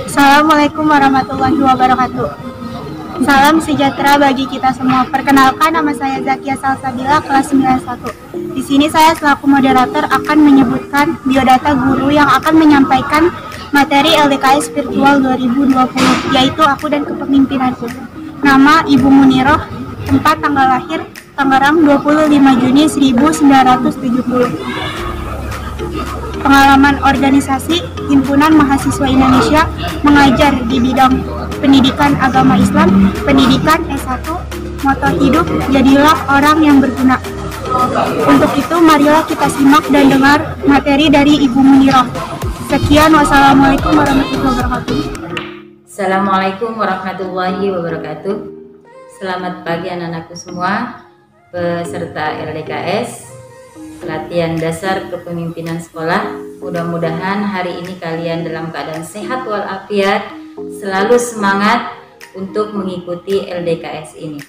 Assalamualaikum warahmatullahi wabarakatuh. Salam sejahtera bagi kita semua. Perkenalkan, nama saya Zakia Salsabila, kelas 91. Di sini saya selaku moderator akan menyebutkan biodata guru yang akan menyampaikan materi LDKS Virtual 2020, yaitu aku dan kepemimpinanku. Nama Ibu Muniroh, tempat tanggal lahir Tangerang 25 Juni 1970. Pengalaman organisasi Himpunan Mahasiswa Indonesia mengajar di bidang pendidikan agama Islam, pendidikan S1, moto hidup, jadilah orang yang berguna. Untuk itu, marilah kita simak dan dengar materi dari Ibu Muniroh. Sekian, wassalamualaikum warahmatullahi wabarakatuh. Assalamualaikum warahmatullahi wabarakatuh. Selamat pagi anak-anakku semua, peserta LDKS Latihan Dasar Kepemimpinan Sekolah. Mudah-mudahan hari ini kalian dalam keadaan sehat walafiat, selalu semangat untuk mengikuti LDKS ini.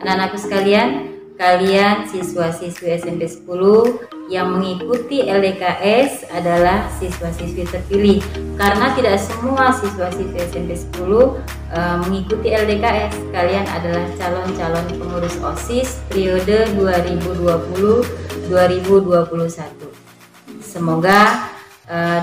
Anak-anakku sekalian, kalian siswa-siswi SMP 10 yang mengikuti LDKS adalah siswa-siswi terpilih, karena tidak semua siswa-siswi SMP 10 mengikuti LDKS. Kalian adalah calon-calon pengurus OSIS periode 2020-2021. Semoga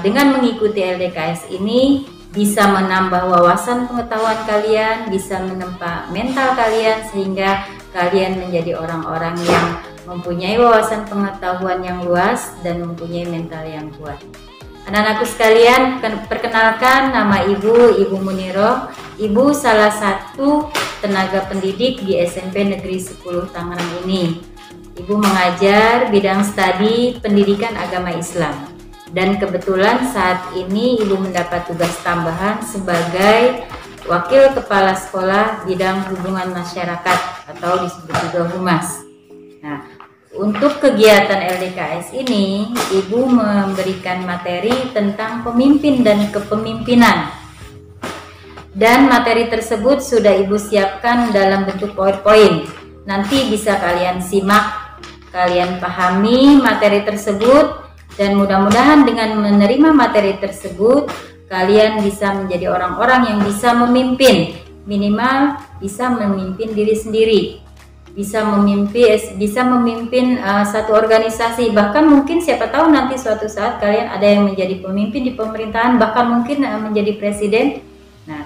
dengan mengikuti LDKS ini bisa menambah wawasan pengetahuan kalian, bisa menempa mental kalian, sehingga kalian menjadi orang-orang yang mempunyai wawasan pengetahuan yang luas dan mempunyai mental yang kuat. Anak-anakku sekalian, perkenalkan, nama Ibu Muniroh. Ibu salah satu tenaga pendidik di SMP Negeri 10 Tangerang ini. Ibu mengajar bidang studi pendidikan agama Islam. Dan kebetulan saat ini Ibu mendapat tugas tambahan sebagai Wakil Kepala Sekolah Bidang Hubungan Masyarakat atau disebut juga Humas. Nah, untuk kegiatan LDKS ini, Ibu memberikan materi tentang pemimpin dan kepemimpinan. Dan materi tersebut sudah Ibu siapkan dalam bentuk PowerPoint. Nanti bisa kalian simak, kalian pahami materi tersebut, dan mudah-mudahan dengan menerima materi tersebut, kalian bisa menjadi orang-orang yang bisa memimpin, minimal bisa memimpin diri sendiri, bisa memimpin satu organisasi, bahkan mungkin siapa tahu nanti suatu saat kalian ada yang menjadi pemimpin di pemerintahan, bahkan mungkin menjadi presiden. Nah,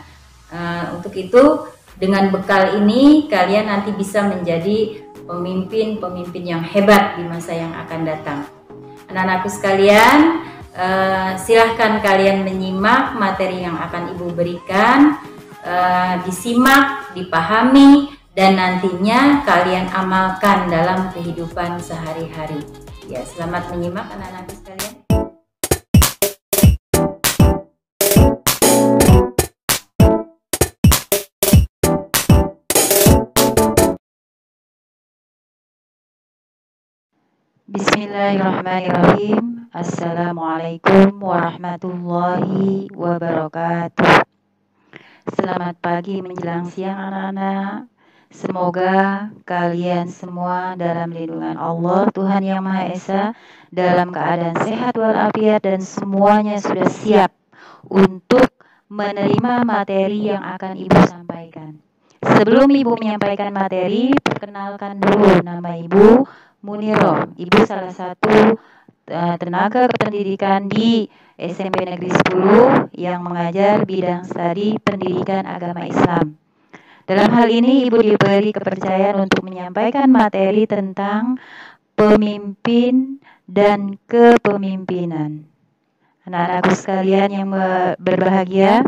untuk itu dengan bekal ini kalian nanti bisa menjadi pemimpin yang hebat di masa yang akan datang. Anak-anakku sekalian, silahkan kalian menyimak materi yang akan Ibu berikan, disimak, dipahami, dan nantinya kalian amalkan dalam kehidupan sehari-hari. Ya, selamat menyimak anak-anakku sekalian. Bismillahirrahmanirrahim. Assalamualaikum warahmatullahi wabarakatuh. Selamat pagi menjelang siang anak-anak. Semoga kalian semua dalam lindungan Allah Tuhan Yang Maha Esa, dalam keadaan sehat walafiat, dan semuanya sudah siap untuk menerima materi yang akan Ibu sampaikan. Sebelum Ibu menyampaikan materi, perkenalkan dulu, nama Ibu Muniroh. Ibu salah satu tenaga kependidikan di SMP Negeri 10 yang mengajar bidang studi pendidikan agama Islam. Dalam hal ini Ibu diberi kepercayaan untuk menyampaikan materi tentang pemimpin dan kepemimpinan. Anak-anakku sekalian yang berbahagia,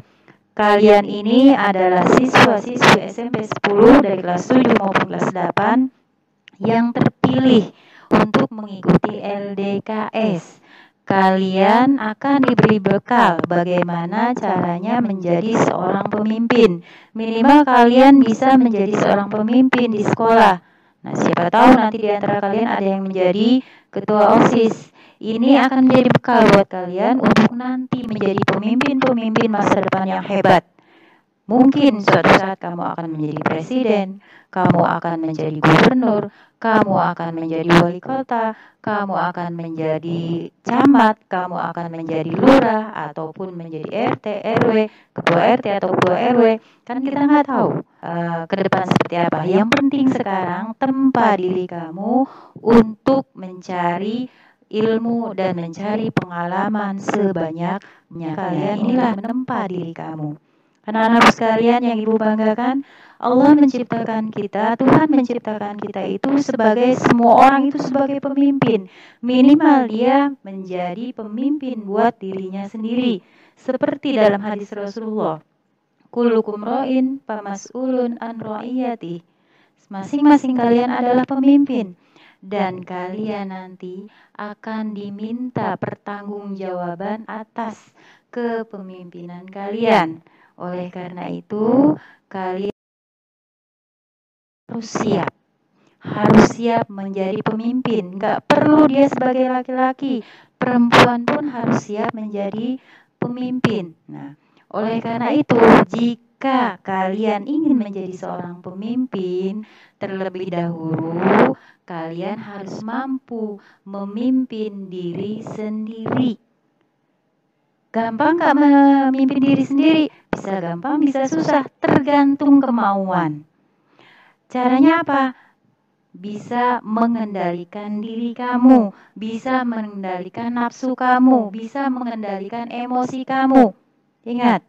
kalian ini adalah siswa-siswi SMP 10 dari kelas 7 maupun kelas 8 yang terpilih untuk mengikuti LDKS. Kalian akan diberi bekal bagaimana caranya menjadi seorang pemimpin. Minimal kalian bisa menjadi seorang pemimpin di sekolah. Nah, siapa tahu nanti di antara kalian ada yang menjadi ketua OSIS. Ini akan menjadi bekal buat kalian untuk nanti menjadi pemimpin-pemimpin masa depan yang hebat. Mungkin suatu saat kamu akan menjadi presiden, kamu akan menjadi gubernur, kamu akan menjadi wali kota, kamu akan menjadi camat, kamu akan menjadi lurah, ataupun menjadi RT, RW, ketua RT atau ketua RW. Kan kita nggak tahu ke depan seperti apa. Yang penting sekarang tempa diri kamu untuk mencari ilmu dan mencari pengalaman sebanyak-banyaknya. Kalian inilah menempa diri kamu. Anak-anak sekalian yang Ibu banggakan, Allah menciptakan kita, Tuhan menciptakan kita itu sebagai semua orang itu sebagai pemimpin. Minimal dia menjadi pemimpin buat dirinya sendiri. Seperti dalam hadis Rasulullah, kullukum ra'in famas'ulun an ra'iyati. Masing-masing kalian adalah pemimpin dan kalian nanti akan diminta pertanggungjawaban atas kepemimpinan kalian. Oleh karena itu, kalian harus siap menjadi pemimpin. Gak perlu dia sebagai laki-laki, perempuan pun harus siap menjadi pemimpin. Nah, oleh karena itu, jika kalian ingin menjadi seorang pemimpin, terlebih dahulu kalian harus mampu memimpin diri sendiri. Gampang gak memimpin diri sendiri? Bisa gampang, bisa susah, tergantung kemauan. Caranya apa? Bisa mengendalikan diri kamu, bisa mengendalikan nafsu kamu, bisa mengendalikan emosi kamu. Ingat,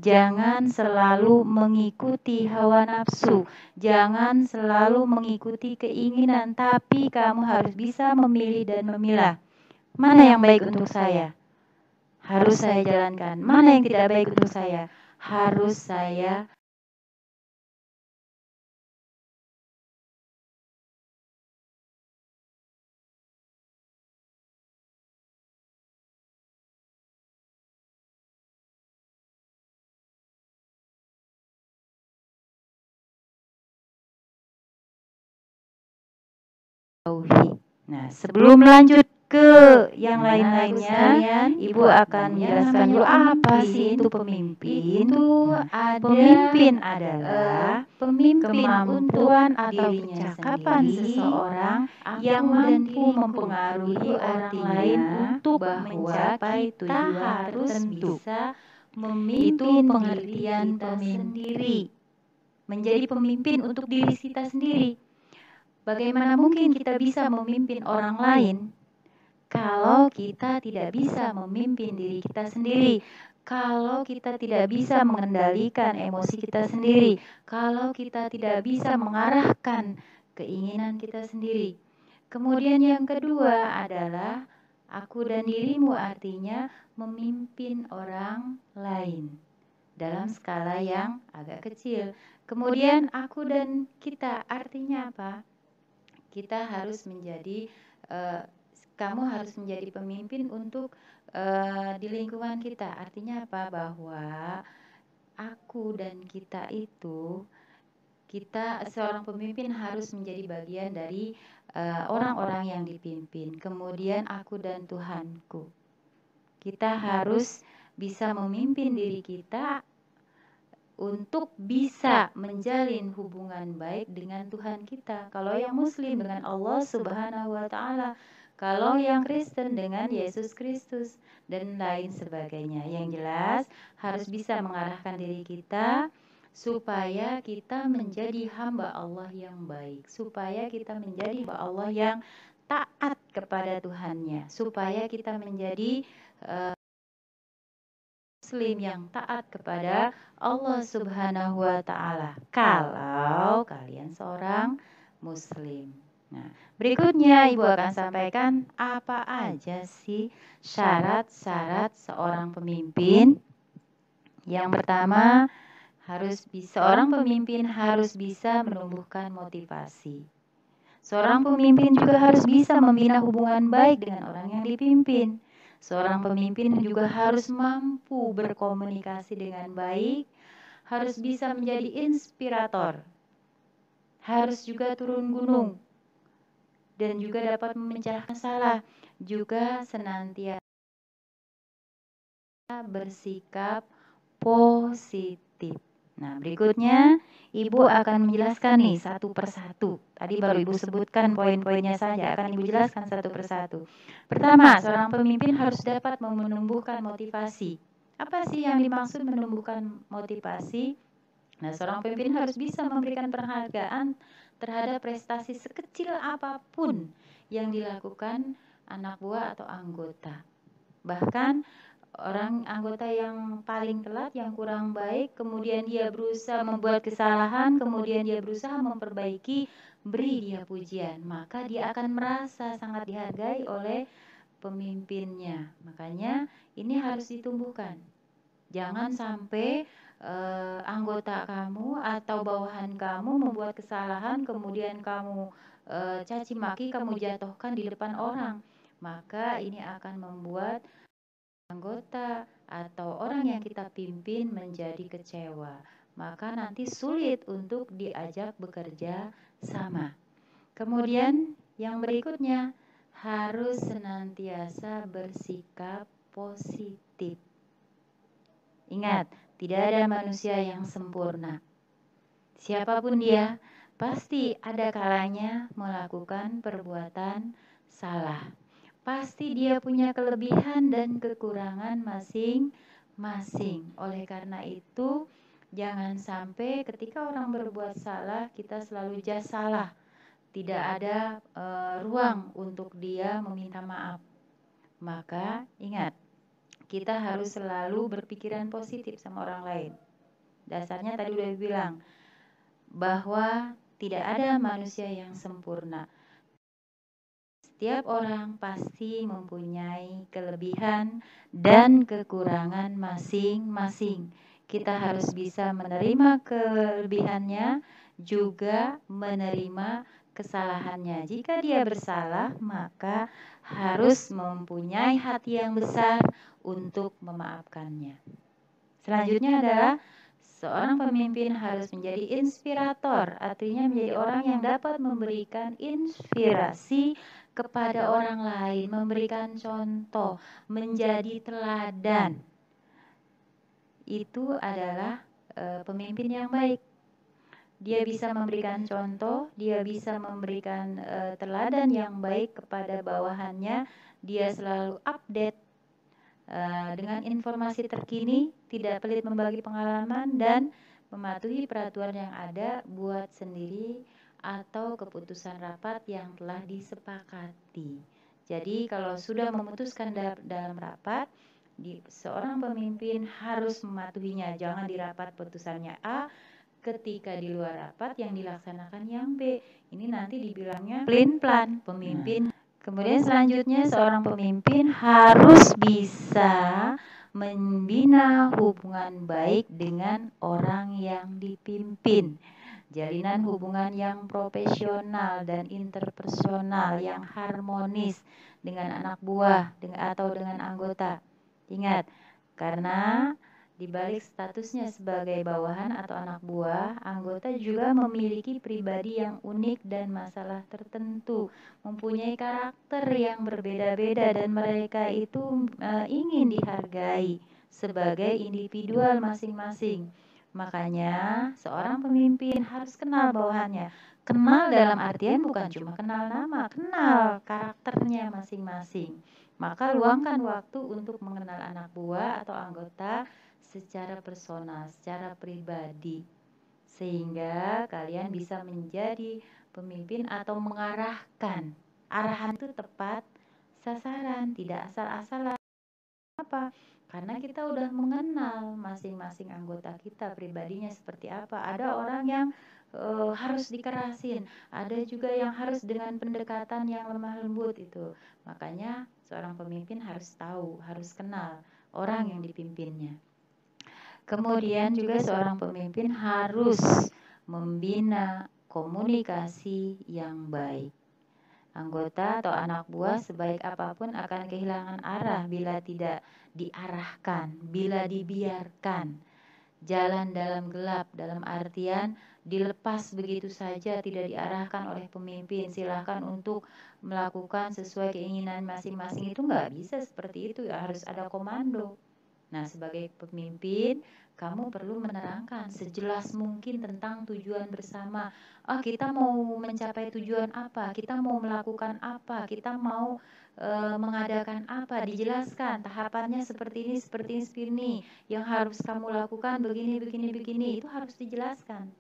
jangan selalu mengikuti hawa nafsu, jangan selalu mengikuti keinginan, tapi kamu harus bisa memilih dan memilah. Mana yang baik untuk saya? Harus saya jalankan. Mana yang tidak baik untuk saya? Harus saya jauhi. Nah, sebelum lanjut ke yang lain-lainnya, Ibu akan menjelaskan dulu apa sih itu pemimpin. Pemimpin adalah kemampuan atau kecakapan seseorang yang mampu mempengaruhi orang lain untuk mencapai tujuan tertentu. Itu pengertian sendiri. Menjadi pemimpin untuk diri kita sendiri. Bagaimana mungkin kita bisa memimpin orang lain kalau kita tidak bisa memimpin diri kita sendiri, kalau kita tidak bisa mengendalikan emosi kita sendiri, kalau kita tidak bisa mengarahkan keinginan kita sendiri. Kemudian yang kedua adalah aku dan dirimu, artinya memimpin orang lain dalam skala yang agak kecil. Kemudian aku dan kita, artinya apa? Kita harus menjadi kamu harus menjadi pemimpin untuk di lingkungan kita. Artinya apa? Bahwa aku dan kita itu, kita seorang pemimpin harus menjadi bagian dari orang-orang yang dipimpin. Kemudian aku dan Tuhanku. Kita harus bisa memimpin diri kita untuk bisa menjalin hubungan baik dengan Tuhan kita. Kalau yang Muslim dengan Allah Subhanahu wa Ta'ala, kalau yang Kristen dengan Yesus Kristus, dan lain sebagainya. Yang jelas, harus bisa mengarahkan diri kita supaya kita menjadi hamba Allah yang baik, supaya kita menjadi hamba Allah yang taat kepada Tuhannya, supaya kita menjadi Muslim yang taat kepada Allah Subhanahu wa Ta'ala. Kalau kalian seorang Muslim. Nah, berikutnya Ibu akan sampaikan apa aja sih syarat-syarat seorang pemimpin. Yang pertama, seorang pemimpin harus bisa menumbuhkan motivasi. Seorang pemimpin juga harus bisa membina hubungan baik dengan orang yang dipimpin. Seorang pemimpin juga harus mampu berkomunikasi dengan baik, harus bisa menjadi inspirator, harus juga turun gunung, dan juga dapat memecahkan masalah, juga senantiasa bersikap positif. positif. Nah, berikutnya Ibu akan menjelaskan nih satu persatu. Tadi baru Ibu sebutkan poin-poinnya saja, akan Ibu jelaskan satu persatu. Pertama, seorang pemimpin harus dapat menumbuhkan motivasi. Apa sih yang dimaksud menumbuhkan motivasi? Nah, seorang pemimpin harus bisa memberikan penghargaan terhadap prestasi sekecil apapun yang dilakukan anak buah atau anggota. Bahkan orang anggota yang paling telat, yang kurang baik, kemudian dia berusaha membuat kesalahan, kemudian dia berusaha memperbaiki, beri dia pujian, maka dia akan merasa sangat dihargai oleh pemimpinnya. Makanya ini harus ditumbuhkan. Jangan sampai anggota kamu atau bawahan kamu membuat kesalahan, kemudian kamu caci maki, kamu jatuhkan di depan orang. Maka ini akan membuat anggota atau orang yang kita pimpin menjadi kecewa. Maka nanti sulit untuk diajak bekerja sama. Kemudian yang berikutnya harus senantiasa bersikap positif. Ingat, tidak ada manusia yang sempurna. Siapapun dia, pasti ada kalanya melakukan perbuatan salah. Pasti dia punya kelebihan dan kekurangan masing-masing. Oleh karena itu, jangan sampai ketika orang berbuat salah, kita selalu just salah. Tidak ada ruang untuk dia meminta maaf. Maka ingat, kita harus selalu berpikiran positif sama orang lain. Dasarnya tadi udah bilang bahwa tidak ada manusia yang sempurna. Setiap orang pasti mempunyai kelebihan dan kekurangan masing-masing. Kita harus bisa menerima kelebihannya, juga menerima kesalahannya. Jika dia bersalah, maka harus mempunyai hati yang besar untuk memaafkannya. Selanjutnya adalah seorang pemimpin harus menjadi inspirator, artinya menjadi orang yang dapat memberikan inspirasi kepada orang lain, memberikan contoh, menjadi teladan. Itu adalah pemimpin yang baik. Dia bisa memberikan contoh, dia bisa memberikan teladan yang baik kepada bawahannya, dia selalu update dengan informasi terkini, tidak pelit membagi pengalaman, dan mematuhi peraturan yang ada buat sendiri atau keputusan rapat yang telah disepakati. Jadi kalau sudah memutuskan dalam rapat, seorang pemimpin harus mematuhinya. Jangan di rapat putusannya A, ketika di luar rapat yang dilaksanakan yang B. Ini nanti dibilangnya pelin-pelan pemimpin. Kemudian selanjutnya seorang pemimpin harus bisa membina hubungan baik dengan orang yang dipimpin. Jalinan hubungan yang profesional dan interpersonal yang harmonis dengan anak buah atau dengan anggota. Ingat, karena di balik statusnya sebagai bawahan atau anak buah, anggota juga memiliki pribadi yang unik dan masalah tertentu, mempunyai karakter yang berbeda-beda, dan mereka itu ingin dihargai sebagai individual masing-masing. Makanya seorang pemimpin harus kenal bawahannya. Kenal dalam artian bukan cuma kenal nama, kenal karakternya masing-masing. Maka luangkan waktu untuk mengenal anak buah atau anggota secara personal, secara pribadi, sehingga kalian bisa menjadi pemimpin atau mengarahkan. Arahan itu tepat sasaran, tidak asal-asalan. Apa? Karena kita udah mengenal masing-masing anggota kita, pribadinya seperti apa. Ada orang yang harus dikerasin, ada juga yang harus dengan pendekatan yang lemah lembut itu. Makanya seorang pemimpin harus tahu, harus kenal orang yang dipimpinnya. Kemudian juga seorang pemimpin harus membina komunikasi yang baik. Anggota atau anak buah sebaik apapun akan kehilangan arah bila tidak diarahkan, bila dibiarkan. Jalan dalam gelap, dalam artian dilepas begitu saja, tidak diarahkan oleh pemimpin. Silahkan untuk melakukan sesuai keinginan masing-masing, itu nggak bisa seperti itu, ya harus ada komando. Nah, sebagai pemimpin, kamu perlu menerangkan sejelas mungkin tentang tujuan bersama. Kita mau mencapai tujuan apa? Kita mau melakukan apa? Kita mau mengadakan apa? Dijelaskan tahapannya seperti ini, seperti ini, seperti ini. Yang harus kamu lakukan begini, begini, begini. Itu harus dijelaskan.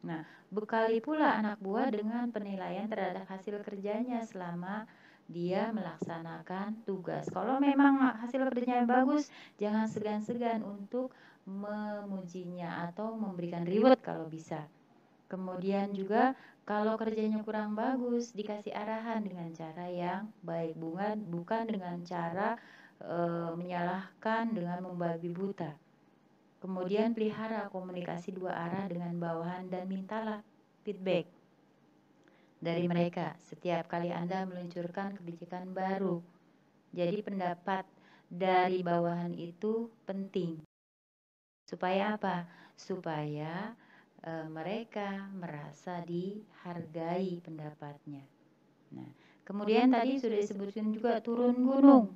Nah, bekali pula anak buah dengan penilaian terhadap hasil kerjanya selama dia melaksanakan tugas. Kalau memang hasil kerjanya bagus, jangan segan-segan untuk memujinya atau memberikan reward kalau bisa. Kemudian juga kalau kerjanya kurang bagus, dikasih arahan dengan cara yang baik, bukan dengan cara menyalahkan dengan membabi buta. Kemudian pelihara komunikasi dua arah dengan bawahan dan mintalah feedback dari mereka setiap kali Anda meluncurkan kebijakan baru. Jadi pendapat dari bawahan itu penting. Supaya apa? Supaya mereka merasa dihargai pendapatnya. Nah, kemudian tadi sudah disebutkan juga turun gunung.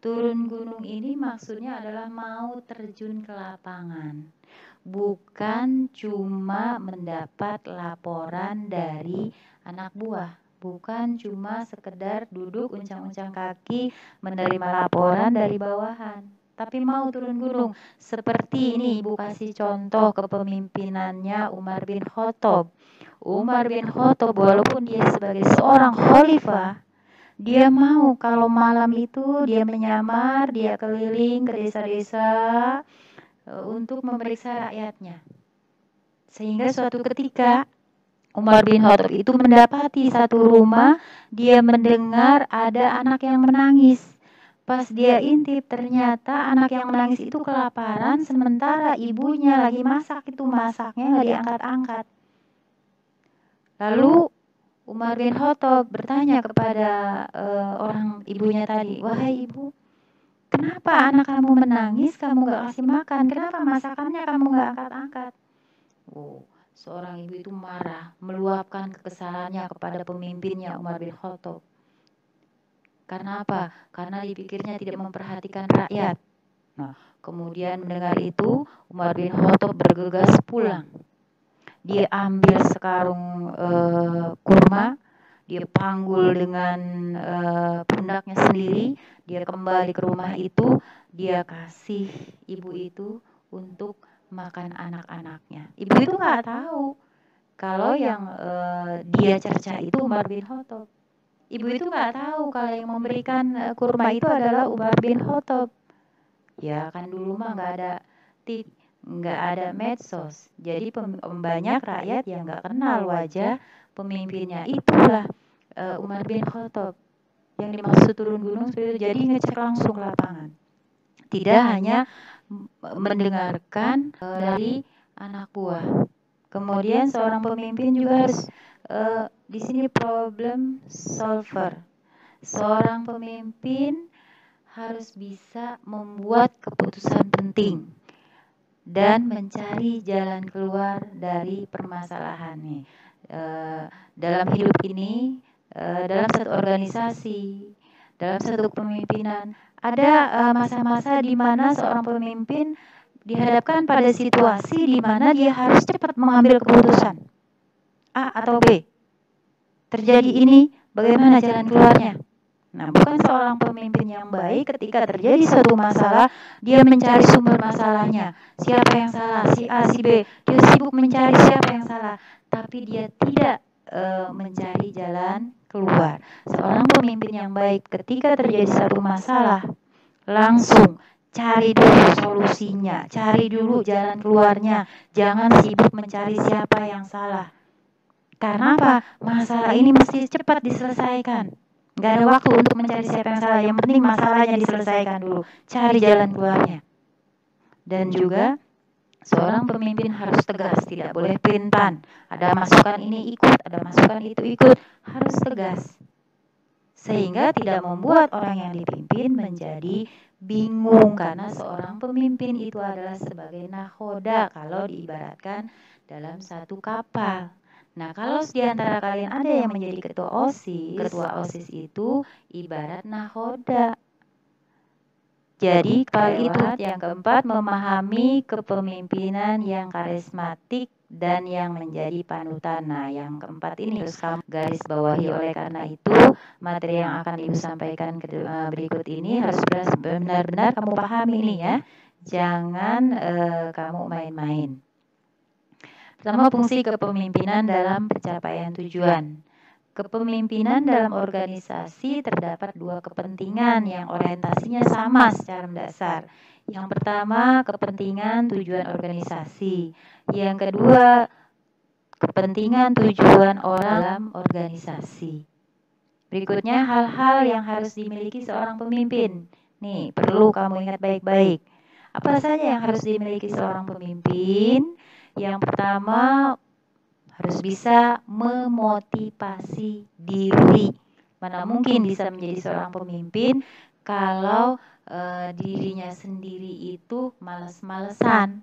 Turun gunung ini maksudnya adalah mau terjun ke lapangan. Bukan cuma mendapat laporan dari anak buah. Bukan cuma sekedar duduk uncang-uncang kaki menerima laporan dari bawahan. Tapi mau turun gunung. Seperti ini Ibu kasih contoh kepemimpinannya Umar bin Khattab. Umar bin Khattab walaupun dia sebagai seorang khalifah, dia mau kalau malam itu dia menyamar, dia keliling ke desa-desa untuk memeriksa rakyatnya. Sehingga suatu ketika Umar bin Khattab itu mendapati satu rumah, dia mendengar ada anak yang menangis. Pas dia intip ternyata anak yang menangis itu kelaparan sementara ibunya lagi masak, itu masaknya nggak diangkat-angkat. Lalu Umar bin Khattab bertanya kepada orang ibunya tadi, "Wahai ibu, kenapa anak kamu menangis, kamu gak kasih makan? Kenapa masakannya kamu gak angkat-angkat?" Seorang ibu itu marah, meluapkan kekesalannya kepada pemimpinnya Umar bin Khattab. Karena apa? Karena dipikirnya tidak memperhatikan rakyat. Nah, kemudian mendengar itu, Umar bin Khattab bergegas pulang. Dia ambil sekarung kurma, dia panggul dengan pundaknya sendiri, dia kembali ke rumah itu, dia kasih ibu itu untuk makan anak-anaknya. Ibu itu nggak tahu kalau yang dia cerca itu Umar bin Khattab. Ibu itu nggak tahu kalau yang memberikan kurma itu adalah Umar bin Khattab. Ya kan dulu mah nggak ada medsos, jadi banyak rakyat yang nggak kenal wajah pemimpinnya. Itulah Umar bin Khattab yang dimaksud turun gunung seperti itu. Jadi ngecek langsung lapangan, tidak hanya mendengarkan dari anak buah. Kemudian seorang pemimpin juga harus di sini problem solver. Seorang pemimpin harus bisa membuat keputusan penting dan mencari jalan keluar dari permasalahannya. Dalam hidup ini, dalam satu organisasi, dalam satu kepemimpinan, ada masa-masa di mana seorang pemimpin dihadapkan pada situasi di mana dia harus cepat mengambil keputusan. A atau B. Terjadi ini, bagaimana jalan keluarnya? Nah, bukan seorang pemimpin yang baik ketika terjadi suatu masalah, dia mencari sumber masalahnya. Siapa yang salah, si A, si B. Dia sibuk mencari siapa yang salah, tapi dia tidak mencari jalan keluar. Seorang pemimpin yang baik ketika terjadi satu masalah, langsung cari dulu solusinya, cari dulu jalan keluarnya. Jangan sibuk mencari siapa yang salah. Karena apa? Masalah ini mesti cepat diselesaikan. Gak ada waktu untuk mencari siapa yang salah. Yang penting masalahnya diselesaikan dulu. Cari jalan keluarnya. Dan juga seorang pemimpin harus tegas, tidak boleh pelintan. Ada masukan ini ikut, ada masukan itu ikut. Harus tegas. Sehingga tidak membuat orang yang dipimpin menjadi bingung. Karena seorang pemimpin itu adalah sebagai nahoda kalau diibaratkan dalam satu kapal. Nah, kalau di antara kalian ada yang menjadi ketua OSIS itu ibarat nahoda. Jadi yang keempat, memahami kepemimpinan yang karismatik dan yang menjadi panutan. Nah, yang keempat ini harus kamu garis bawahi. Oleh karena itu, materi yang akan Ibu sampaikan berikut ini harus benar-benar kamu pahami nih ya. Jangan kamu main-main. Pertama, fungsi kepemimpinan dalam pencapaian tujuan. Kepemimpinan dalam organisasi terdapat dua kepentingan yang orientasinya sama secara mendasar. Yang pertama, kepentingan tujuan organisasi. Yang kedua, kepentingan tujuan orang dalam organisasi. Berikutnya, hal-hal yang harus dimiliki seorang pemimpin. Nih, perlu kamu ingat baik-baik. Apa saja yang harus dimiliki seorang pemimpin? Yang pertama, harus bisa memotivasi diri. Mana mungkin bisa menjadi seorang pemimpin kalau dirinya sendiri itu males-malesan.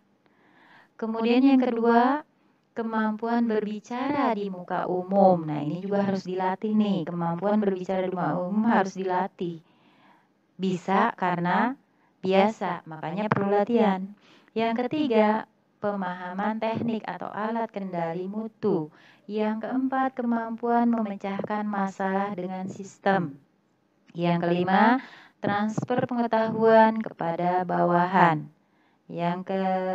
Kemudian yang kedua, kemampuan berbicara di muka umum. Nah, ini juga harus dilatih nih. Kemampuan berbicara di muka umum harus dilatih. Bisa karena biasa, makanya perlu latihan. Yang ketiga, pemahaman teknik atau alat kendali mutu. Yang keempat, kemampuan memecahkan masalah dengan sistem. Yang kelima, transfer pengetahuan kepada bawahan. Yang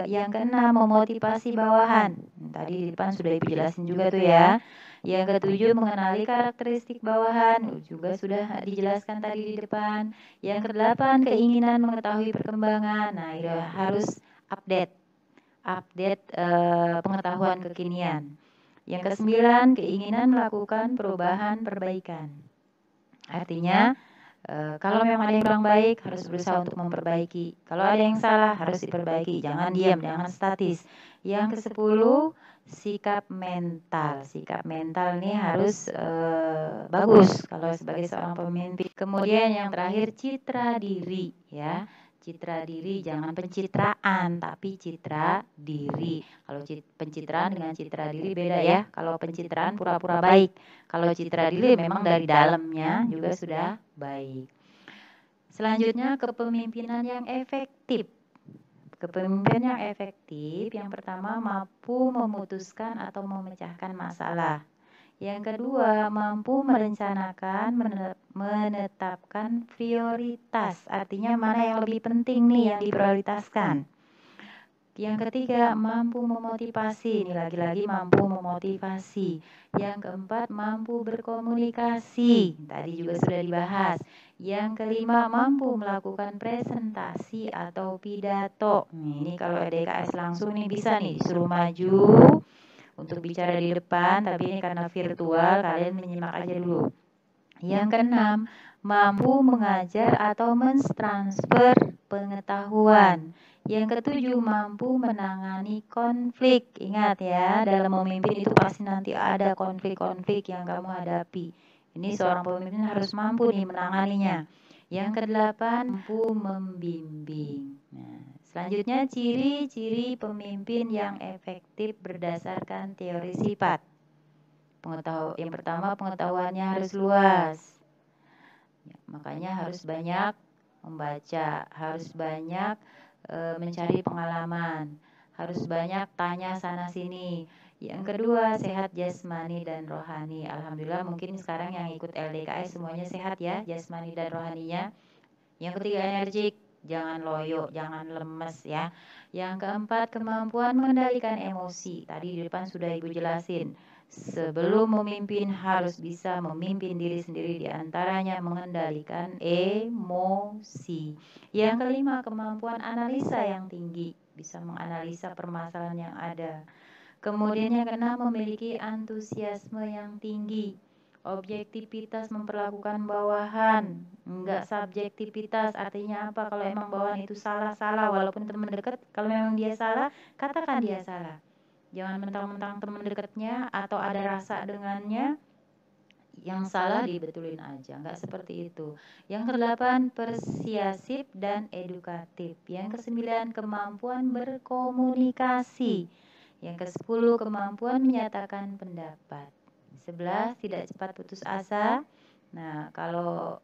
keenam, memotivasi bawahan. Tadi di depan sudah Ibu jelasin juga tuh ya. Yang ketujuh, mengenali karakteristik bawahan, juga sudah dijelaskan tadi di depan. Yang kedelapan, keinginan mengetahui perkembangan. Nah, itu harus update pengetahuan kekinian. Yang kesembilan, keinginan melakukan perubahan perbaikan. Artinya, kalau memang ada yang kurang baik, harus berusaha untuk memperbaiki. Kalau ada yang salah, harus diperbaiki. Jangan diam, jangan statis. Yang ke-10, sikap mental. Sikap mental ini harus bagus kalau sebagai seorang pemimpin. Kemudian yang terakhir, citra diri ya. Citra diri, jangan pencitraan, tapi citra diri. Kalau pencitraan dengan citra diri beda ya. Kalau pencitraan pura-pura baik. Kalau citra diri memang dari dalamnya juga sudah baik. Selanjutnya, kepemimpinan yang efektif. Kepemimpinan yang efektif, yang pertama, mampu memutuskan atau memecahkan masalah. Yang kedua, mampu merencanakan, menetapkan prioritas. Artinya mana yang lebih penting nih yang diprioritaskan. Yang ketiga, mampu memotivasi. Ini lagi-lagi mampu memotivasi. Yang keempat, mampu berkomunikasi. Tadi juga sudah dibahas. Yang kelima, mampu melakukan presentasi atau pidato. Ini kalau DKS langsung nih bisa nih disuruh maju untuk bicara di depan, tapi ini karena virtual kalian menyimak aja dulu. Yang keenam, mampu mengajar atau mentransfer pengetahuan. Yang ketujuh, mampu menangani konflik. Ingat ya, dalam memimpin itu pasti nanti ada konflik-konflik yang kamu hadapi. Ini seorang pemimpin harus mampu nih menanganinya. Yang kedelapan, mampu membimbing. Nah, selanjutnya, ciri-ciri pemimpin yang efektif berdasarkan teori sifat. Yang pertama, pengetahuannya harus luas. Ya, makanya harus banyak membaca, harus banyak mencari pengalaman, harus banyak tanya sana-sini. Yang kedua, sehat jasmani dan rohani. Alhamdulillah mungkin sekarang yang ikut LDKS semuanya sehat ya, jasmani dan rohaninya. Yang ketiga, energik, jangan loyo, jangan lemes ya. Yang keempat, kemampuan mengendalikan emosi. Tadi di depan sudah Ibu jelasin. Sebelum memimpin harus bisa memimpin diri sendiri, diantaranya mengendalikan emosi. Yang kelima, kemampuan analisa yang tinggi, bisa menganalisa permasalahan yang ada. Kemudian yang keenam, memiliki antusiasme yang tinggi. Objektivitas memperlakukan bawahan, enggak subjektivitas. Artinya apa? Kalau emang bawahan itu salah-salah, walaupun teman dekat, kalau memang dia salah, katakan dia salah. Jangan mentang-mentang teman dekatnya atau ada rasa dengannya, yang salah dibetulin aja, enggak seperti itu. Yang kedelapan, persuasif dan edukatif. Yang kesembilan, kemampuan berkomunikasi. Yang ke-10, kemampuan menyatakan pendapat. 11, tidak cepat putus asa. Nah, kalau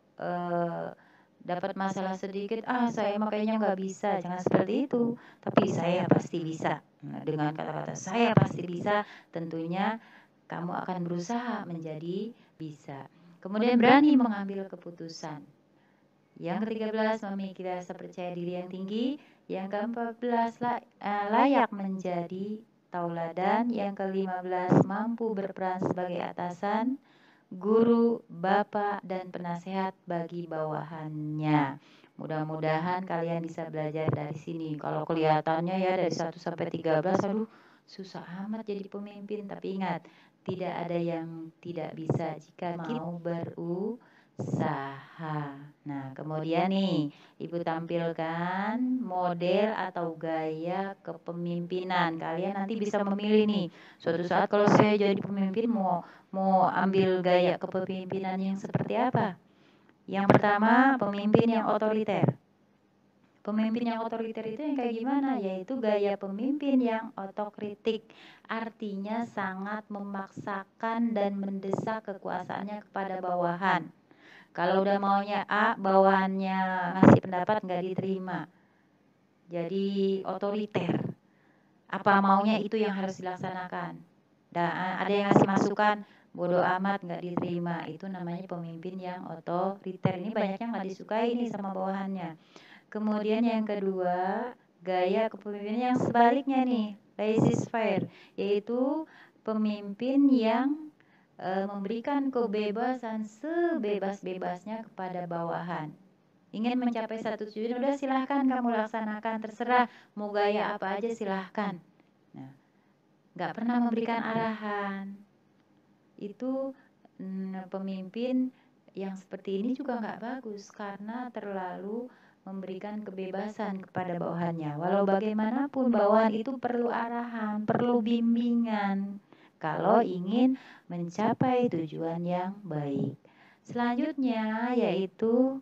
dapat masalah sedikit, saya makanya nggak bisa, jangan seperti itu. Tapi saya pasti bisa. Nah, dengan kata-kata saya pasti bisa, tentunya kamu akan berusaha menjadi bisa. Kemudian berani mengambil keputusan. Yang ke-13, memiliki rasa percaya diri yang tinggi. Yang ke-14, layak menjadi tauladan. Yang ke-15, mampu berperan sebagai atasan, guru, bapak, dan penasehat bagi bawahannya. Mudah-mudahan kalian bisa belajar dari sini. Kalau kelihatannya ya dari 1 sampai 13, aduh susah amat jadi pemimpin. Tapi ingat, tidak ada yang tidak bisa jika mau berusaha. Nah, kemudian nih, Ibu tampilkan model atau gaya kepemimpinan. Kalian nanti bisa memilih nih. Suatu saat kalau saya jadi pemimpin mau ambil gaya kepemimpinan yang seperti apa? Yang pertama, pemimpin yang otoriter. Pemimpin yang otoriter itu yang kayak gimana? Yaitu gaya pemimpin yang otokritik. Artinya sangat memaksakan dan mendesak kekuasaannya kepada bawahan. Kalau udah maunya A, bawahannya ngasih pendapat nggak diterima. Jadi otoriter. Apa maunya itu yang harus dilaksanakan. Dan ada yang ngasih masukan, bodoh amat nggak diterima. Itu namanya pemimpin yang otoriter. Ini banyak yang nggak disukai nih sama bawahannya. Kemudian yang kedua, gaya kepemimpinan yang sebaliknya nih, laissez-faire, yaitu pemimpin yang memberikan kebebasan sebebas-bebasnya kepada bawahan. Ingin mencapai satu tujuan, udah silahkan kamu laksanakan, terserah mau gaya apa aja silahkan. Nah, nggak pernah memberikan arahan. Itu pemimpin yang seperti ini juga nggak bagus karena terlalu memberikan kebebasan kepada bawahannya. Walau bagaimanapun bawahan itu perlu arahan, perlu bimbingan kalau ingin mencapai tujuan yang baik. Selanjutnya yaitu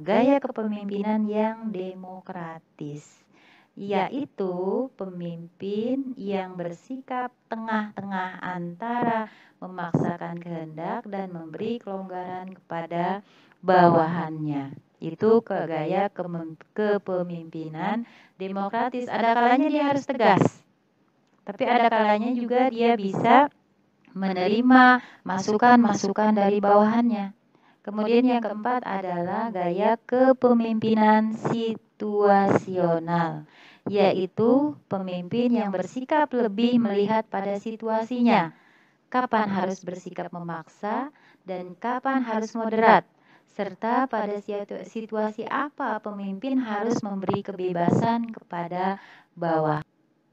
gaya kepemimpinan yang demokratis, yaitu pemimpin yang bersikap tengah-tengah antara memaksakan kehendak dan memberi kelonggaran kepada bawahannya. Itu gaya kepemimpinan demokratis. Ada kalanya dia harus tegas, tapi ada kalanya juga dia bisa menerima masukan-masukan dari bawahannya. Kemudian yang keempat adalah gaya kepemimpinan situasional, yaitu pemimpin yang bersikap lebih melihat pada situasinya. Kapan harus bersikap memaksa dan kapan harus moderat, serta pada situasi apa pemimpin harus memberi kebebasan kepada bawah.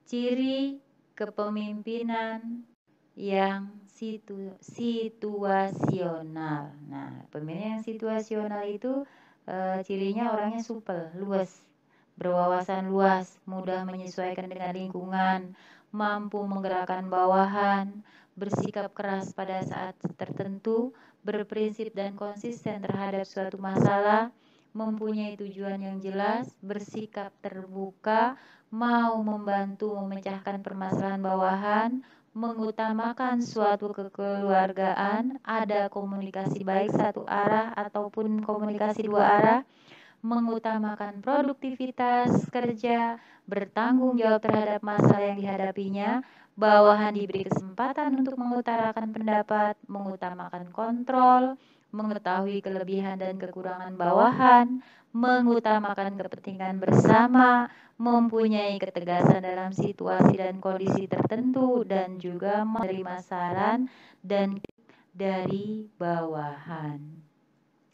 Ciri kepemimpinan yang situasional. Nah, pemimpin yang situasional itu cirinya orangnya supel, luas, berwawasan luas, mudah menyesuaikan dengan lingkungan, mampu menggerakkan bawahan, bersikap keras pada saat tertentu, berprinsip dan konsisten terhadap suatu masalah, mempunyai tujuan yang jelas, bersikap terbuka, mau membantu memecahkan permasalahan bawahan, mengutamakan suatu kekeluargaan, ada komunikasi baik satu arah ataupun komunikasi dua arah, mengutamakan produktivitas kerja, bertanggung jawab terhadap masalah yang dihadapinya, bawahan diberi kesempatan untuk mengutarakan pendapat, mengutamakan kontrol, mengetahui kelebihan dan kekurangan bawahan, mengutamakan kepentingan bersama, mempunyai ketegasan dalam situasi dan kondisi tertentu, dan juga menerima saran dan dari bawahan.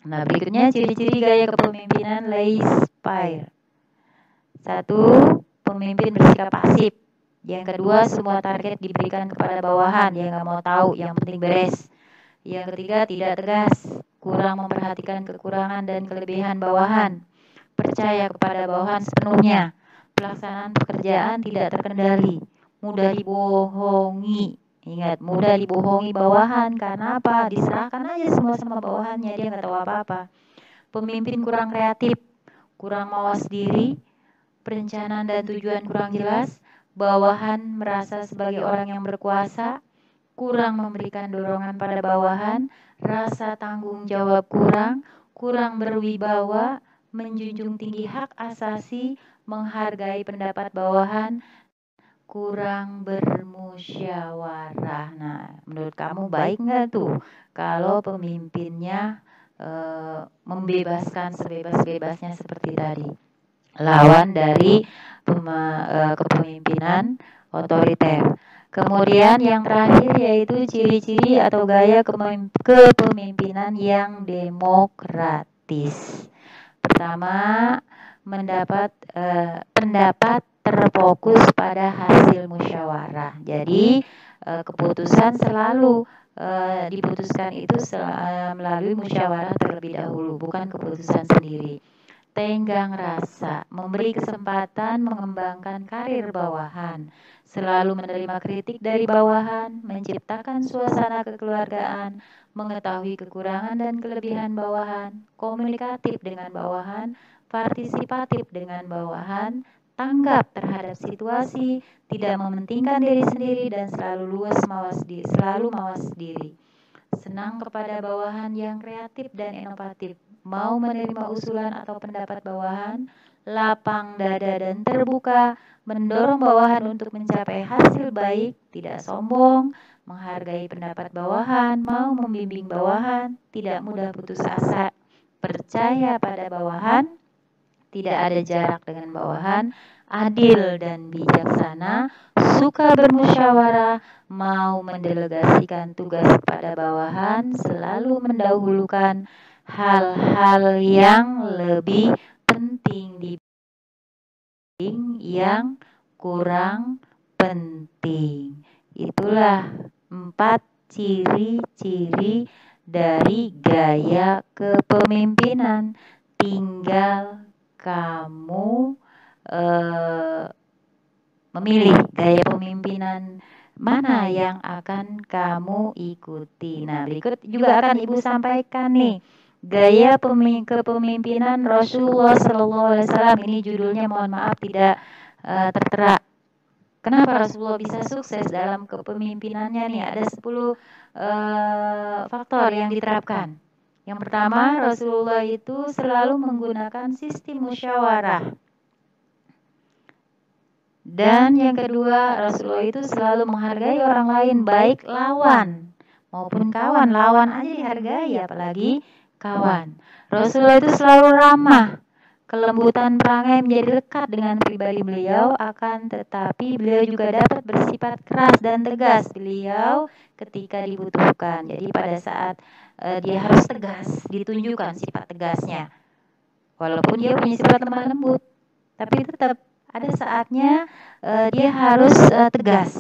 Nah, berikutnya ciri-ciri gaya kepemimpinan laissez-faire. 1. Pemimpin bersikap pasif. Yang kedua, semua target diberikan kepada bawahan, dia nggak mau tahu, yang penting beres. Yang ketiga, tidak tegas, kurang memperhatikan kekurangan dan kelebihan bawahan, percaya kepada bawahan sepenuhnya, pelaksanaan pekerjaan tidak terkendali, mudah dibohongi. Ingat, mudah dibohongi bawahan, karena apa? Diserahkan aja semua sama bawahannya, dia nggak tahu apa-apa. Pemimpin kurang kreatif, kurang mawas diri, perencanaan dan tujuan kurang jelas, bawahan merasa sebagai orang yang berkuasa, kurang memberikan dorongan pada bawahan, rasa tanggung jawab kurang, kurang berwibawa, menjunjung tinggi hak asasi, menghargai pendapat bawahan, kurang bermusyawarah. Nah, menurut kamu baik nggak tuh kalau pemimpinnya membebaskan sebebas-bebasnya seperti tadi? Lawan dari kepemimpinan otoriter. Kemudian yang terakhir yaitu ciri-ciri atau gaya kepemimpinan yang demokratis. Pertama, pendapat terfokus pada hasil musyawarah. Jadi keputusan selalu diputuskan itu melalui musyawarah terlebih dahulu, bukan keputusan sendiri. Tenggang rasa, memberi kesempatan mengembangkan karir bawahan, selalu menerima kritik dari bawahan, menciptakan suasana kekeluargaan, mengetahui kekurangan dan kelebihan bawahan, komunikatif dengan bawahan, partisipatif dengan bawahan, tanggap terhadap situasi, tidak mementingkan diri sendiri dan selalu mawas diri. Senang kepada bawahan yang kreatif dan inovatif, mau menerima usulan atau pendapat bawahan, lapang dada dan terbuka, mendorong bawahan untuk mencapai hasil baik, tidak sombong, menghargai pendapat bawahan, mau membimbing bawahan, tidak mudah putus asa, percaya pada bawahan, tidak ada jarak dengan bawahan, adil dan bijaksana, suka bermusyawarah, mau mendelegasikan tugas kepada bawahan, selalu mendahulukan hal-hal yang lebih penting dibanding yang kurang penting. Itulah 4 ciri-ciri dari gaya kepemimpinan. Tinggal kamu memilih gaya pemimpinan mana yang akan kamu ikuti. Nah, berikut juga akan Ibu sampaikan nih gaya kepemimpinan Rasulullah SAW. Ini judulnya, mohon maaf tidak tertera. Kenapa Rasulullah bisa sukses dalam kepemimpinannya nih? Ada 10 faktor yang diterapkan. Yang pertama, Rasulullah itu selalu menggunakan sistem musyawarah. Dan yang kedua, Rasulullah itu selalu menghargai orang lain, baik lawan maupun kawan. Lawan aja dihargai, apalagi kawan. Rasulullah itu selalu ramah. Kelembutan perangai menjadi lekat dengan pribadi beliau, akan tetapi beliau juga dapat bersifat keras dan tegas beliau ketika dibutuhkan. Jadi pada saat dia harus tegas, ditunjukkan sifat tegasnya. Walaupun dia punya sifat lemah lembut, tapi tetap ada saatnya dia harus tegas.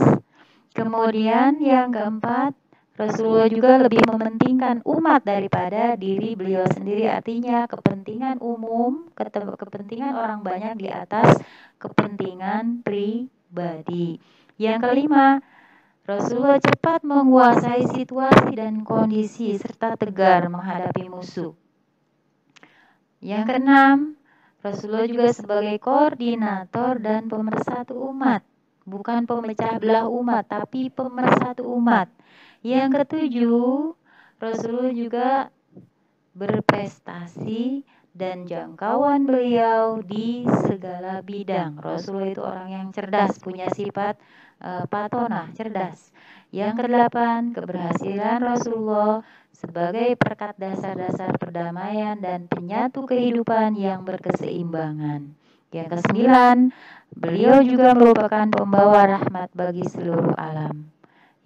Kemudian yang keempat, Rasulullah juga lebih mementingkan umat daripada diri beliau sendiri. Artinya kepentingan umum, kepentingan orang banyak di atas kepentingan pribadi. Yang kelima, Rasulullah cepat menguasai situasi dan kondisi serta tegar menghadapi musuh. Yang keenam, Rasulullah juga sebagai koordinator dan pemersatu umat, bukan pemecah belah umat, tapi pemersatu umat. Yang ketujuh, Rasulullah juga berprestasi dan jangkauan beliau di segala bidang. Rasulullah itu orang yang cerdas, punya sifat patonah, cerdas. Yang kedelapan, keberhasilan Rasulullah sebagai perkat dasar-dasar perdamaian dan penyatu kehidupan yang berkeseimbangan. Yang kesembilan, beliau juga merupakan pembawa rahmat bagi seluruh alam.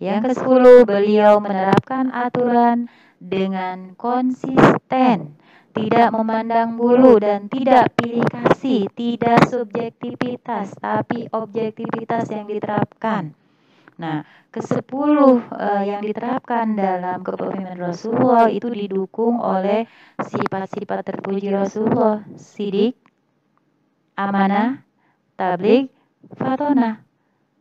Yang ke-10, beliau menerapkan aturan dengan konsisten, tidak memandang bulu dan tidak pilih kasih, tidak subjektivitas, tapi objektivitas yang diterapkan. Nah, ke-10 yang diterapkan dalam kepemimpinan Rasulullah itu didukung oleh sifat-sifat terpuji Rasulullah: sidik, amanah, tabligh, fatonah.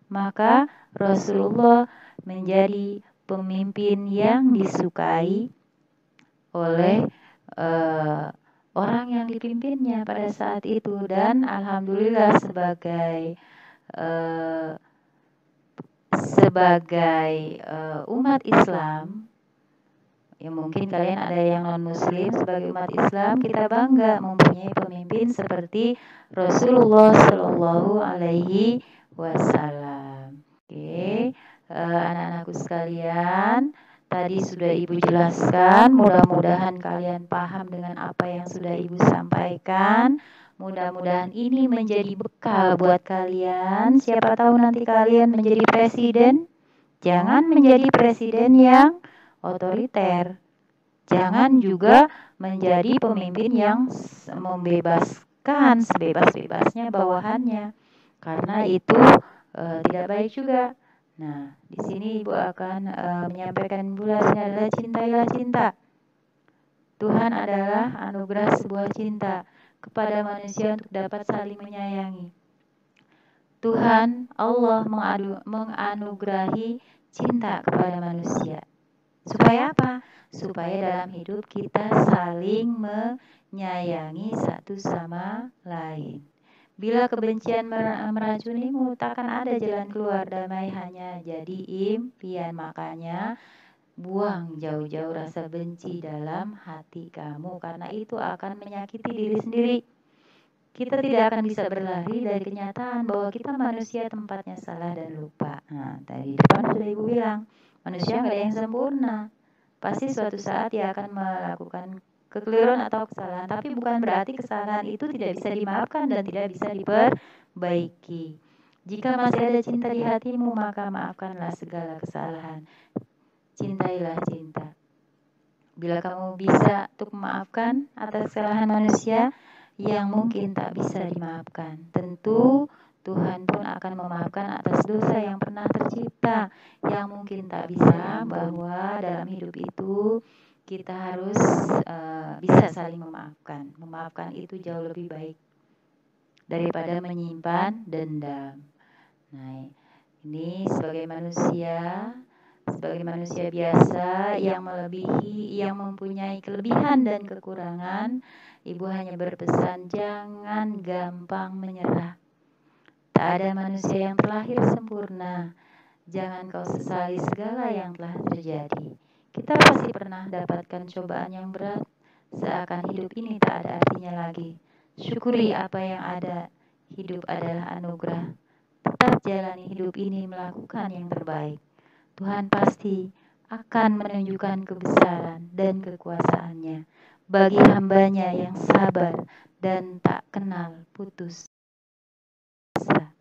Maka Rasulullah menjadi pemimpin yang disukai oleh orang yang dipimpinnya pada saat itu. Dan alhamdulillah sebagai umat Islam, Ya mungkin kalian ada yang non-muslim, sebagai umat Islam kita bangga mempunyai pemimpin seperti Rasulullah Shallallahu Alaihi Wasallam. Oke, anak-anakku sekalian, tadi sudah Ibu jelaskan, mudah-mudahan kalian paham dengan apa yang sudah Ibu sampaikan. Mudah-mudahan ini menjadi bekal buat kalian. Siapa tahu nanti kalian menjadi presiden. Jangan menjadi presiden yang otoriter. Jangan juga menjadi pemimpin yang membebaskan sebebas-bebasnya bawahannya. Karena itu tidak baik juga. Nah, di sini Ibu akan menyampaikan pula adalah cintailah cinta. Tuhan adalah anugerah sebuah cinta kepada manusia untuk dapat saling menyayangi. Tuhan Allah menganugerahi cinta kepada manusia. Supaya apa? Supaya dalam hidup kita saling menyayangi satu sama lain. Bila kebencian meracunimu, takkan ada jalan keluar. Damai hanya jadi impian. Makanya buang jauh-jauh rasa benci dalam hati kamu, karena itu akan menyakiti diri sendiri. Kita tidak akan bisa berlari dari kenyataan bahwa kita manusia tempatnya salah dan lupa. Nah, tadi depan sudah Ibu bilang, manusia nggak ada yang sempurna. Pasti suatu saat dia akan melakukan kekeliruan atau kesalahan, tapi bukan berarti kesalahan itu tidak bisa dimaafkan dan tidak bisa diperbaiki. Jika masih ada cinta di hatimu, maka maafkanlah segala kesalahan. Cintailah cinta. Bila kamu bisa untuk memaafkan atas kesalahan manusia yang mungkin tak bisa dimaafkan, tentu Tuhan pun akan memaafkan atas dosa yang pernah tercipta yang mungkin tak bisa. Bahwa dalam hidup itu kita harus bisa saling memaafkan. Memaafkan itu jauh lebih baik daripada menyimpan dendam. Nah, ini sebagai manusia biasa yang melebihi, yang mempunyai kelebihan dan kekurangan, Ibu hanya berpesan jangan gampang menyerah. Tak ada manusia yang terlahir sempurna. Jangan kau sesali segala yang telah terjadi. Kita pasti pernah dapatkan cobaan yang berat, seakan hidup ini tak ada artinya lagi. Syukuri apa yang ada. Hidup adalah anugerah. Tetap jalani hidup ini melakukan yang terbaik. Tuhan pasti akan menunjukkan kebesaran dan kekuasaannya bagi hambanya yang sabar dan tak kenal putus asa.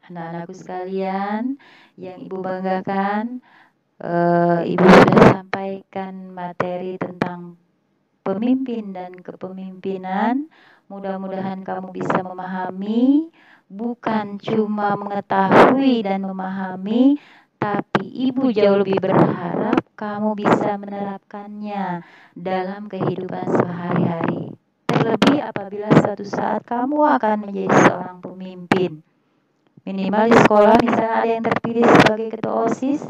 Anak-anakku sekalian yang Ibu banggakan, Ibu sudah sampaikan materi tentang pemimpin dan kepemimpinan. Mudah-mudahan kamu bisa memahami, bukan cuma mengetahui dan memahami, tapi Ibu jauh lebih berharap kamu bisa menerapkannya dalam kehidupan sehari-hari. Terlebih apabila suatu saat kamu akan menjadi seorang pemimpin. Minimal di sekolah misalnya ada yang terpilih sebagai ketua OSIS,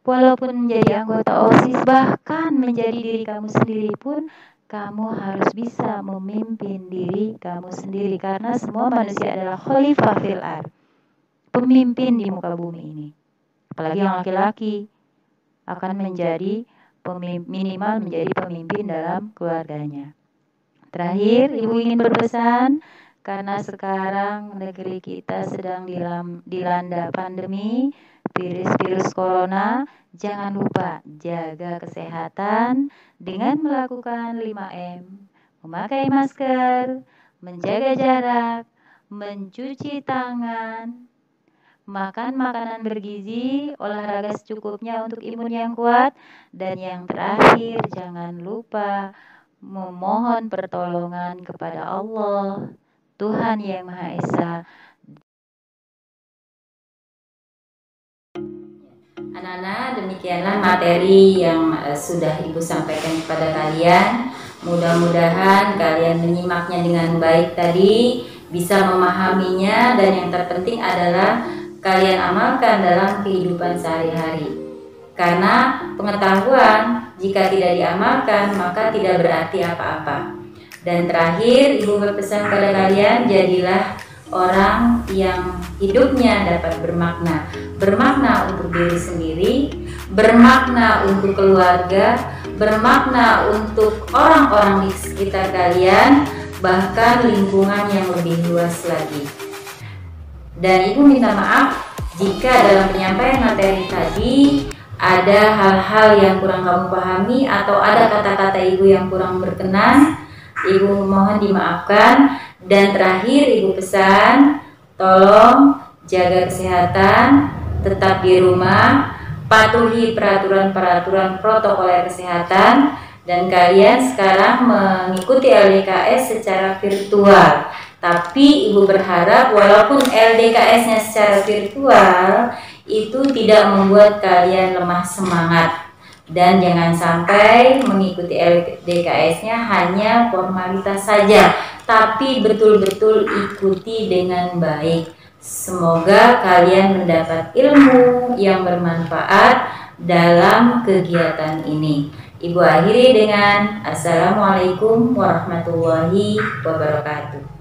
walaupun menjadi anggota OSIS, bahkan menjadi diri kamu sendiri pun, kamu harus bisa memimpin diri kamu sendiri. Karena semua manusia adalah khalifah fil ardh, pemimpin di muka bumi ini. Apalagi yang laki-laki akan menjadi minimal menjadi pemimpin dalam keluarganya. Terakhir, Ibu ingin berpesan, karena sekarang negeri kita sedang dilanda pandemi virus corona, jangan lupa jaga kesehatan dengan melakukan 5M, memakai masker, menjaga jarak, mencuci tangan, makan makanan bergizi, olahraga secukupnya untuk imun yang kuat, dan yang terakhir jangan lupa memohon pertolongan kepada Allah, Tuhan yang Maha Esa. Anak-anak, demikianlah materi yang sudah Ibu sampaikan kepada kalian. Mudah-mudahan kalian menyimaknya dengan baik tadi, bisa memahaminya, dan yang terpenting adalah kalian amalkan dalam kehidupan sehari-hari. Karena pengetahuan jika tidak diamalkan maka tidak berarti apa-apa. Dan terakhir, Ibu berpesan kepada kalian, jadilah orang yang hidupnya dapat bermakna untuk diri sendiri, bermakna untuk keluarga, bermakna untuk orang-orang di sekitar kalian, bahkan lingkungan yang lebih luas lagi. Dan Ibu minta maaf jika dalam penyampaian materi tadi ada hal-hal yang kurang kamu pahami atau ada kata-kata Ibu yang kurang berkenan. Ibu mohon dimaafkan. Dan terakhir Ibu pesan, tolong jaga kesehatan, tetap di rumah, patuhi peraturan-peraturan protokoler kesehatan, dan kalian sekarang mengikuti LDKS secara virtual. Tapi Ibu berharap walaupun LDKS-nya secara virtual itu tidak membuat kalian lemah semangat, dan jangan sampai mengikuti LDKS-nya hanya formalitas saja, tapi betul-betul ikuti dengan baik. Semoga kalian mendapat ilmu yang bermanfaat dalam kegiatan ini. Ibu akhiri dengan Assalamualaikum warahmatullahi wabarakatuh.